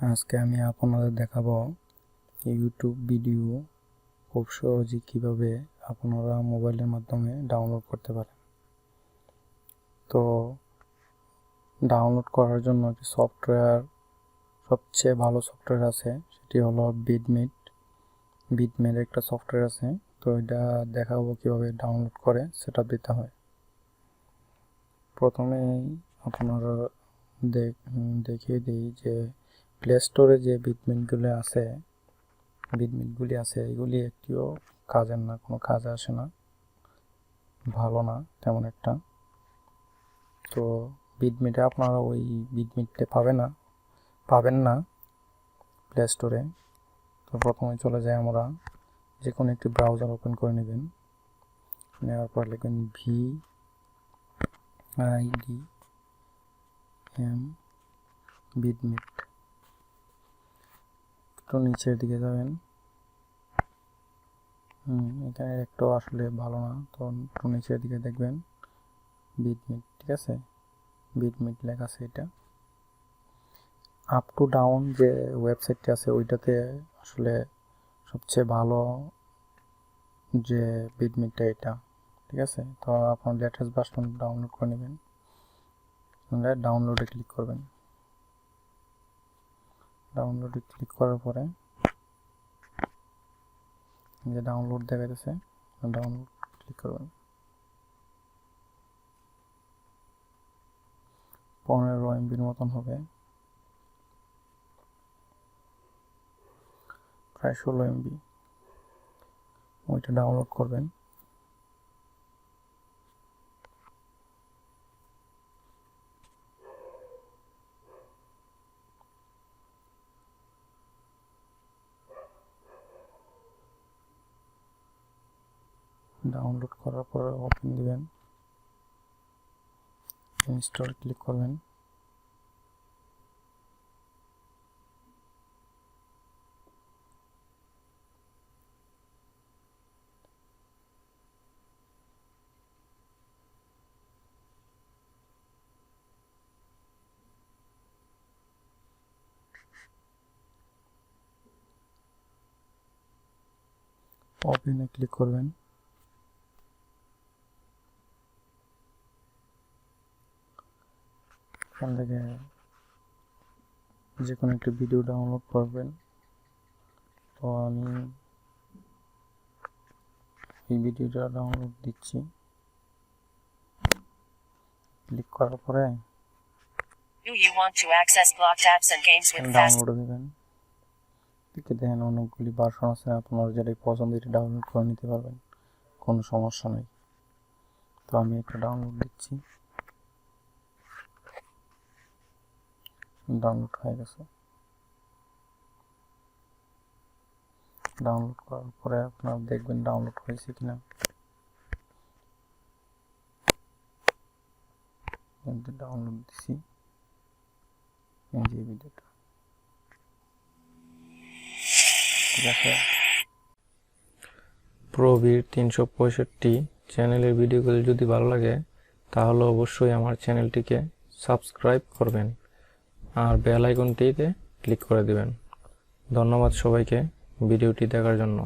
আজকে আমি আপনাদের দেখাবো ইউটিউব ভিডিও খুব সহজে কিভাবে আপনারা মোবাইলের মাধ্যমে ডাউনলোড করতে পারেন। তো ডাউনলোড করার জন্য একটি সফটওয়্যার, সবচেয়ে ভালো সফটওয়্যার আছে, সেটি হলো বিটমেট একটা সফটওয়্যার আছে। তো এটা দেখাবো কিভাবে ডাউনলোড করে সেটআপ দিতে হয়। প্রথমেই আপনারা দেখিয়ে দিই যে প্লে স্টোরে যে বিটমেটগুলি আছে এগুলি একটিও কাজের না, কোনো কাজে আসে না, ভালো না তেমন একটা। তো বিটমেটে আপনারা ওই বিটমেটে পাবেন না প্লে স্টোরে। তো প্রথমে চলে যাই, আমরা যে কোনো একটি ব্রাউজার ওপেন করে নেবেন। নেওয়ার পর লিখবেন VIDM বিটমেট। একটু নিচের দিকে যাবেন। এখানে একটু আসলে ভালো না, তো একটু নিচের দিকে দেখবেন বিটমেট, ঠিক আছে, বিটমেট লেখা আছে। এটা আপ টু ডাউন যে ওয়েবসাইটটি আছে ওইটাতে আসলে সবচেয়ে ভালো যে বিটমেটটা এটা, ঠিক আছে। তো আপনার লেটেস্ট ভার্সন ডাউনলোড করে নেবেন, ডাউনলোডে ক্লিক করবেন। ডাউনলোডে ক্লিক করার পরে যে ডাউনলোড দেখা যাচ্ছে, ডাউনলোড ক্লিক করবেন। 15 MBর মতন হবে, প্রায় 16 MB। ওইটা ডাউনলোড করবেন। ডাউনলোড করার পর ওপেন দিবেন, ইনস্টল ক্লিক করবেন। ওপেনে ক্লিক করবেন। এখান থেকে যে কোনো একটি ভিডিও ডাউনলোড করবেন। তো আমি এই ভিডিওটা ডাউনলোড দিচ্ছি। ক্লিক করার পরে ডাউনলোড দেবেন। দেখেন অনেকগুলি ভার্সন আছে, আপনার যেটা পছন্দ এটা ডাউনলোড করে নিতে পারবেন, কোনো সমস্যা নেই। তো আমি একটা ডাউনলোড দিচ্ছি। ডাউনলোড হয়ে গেছে। ডাউনলোড করার পরে আপনারা দেখবেন ডাউনলোড হয়েছে কিনা। ডাউনলোড দিছি এই যে ভিডিওটা, ঠিক আছে। প্রবীর 365 চ্যানেলের ভিডিওগুলো যদি ভালো লাগে তাহলে অবশ্যই আমার চ্যানেলটিকে সাবস্ক্রাইব করবেন আর বেল আইকনটিতে ক্লিক করে দিবেন। ধন্যবাদ সবাইকে ভিডিওটি দেখার জন্য।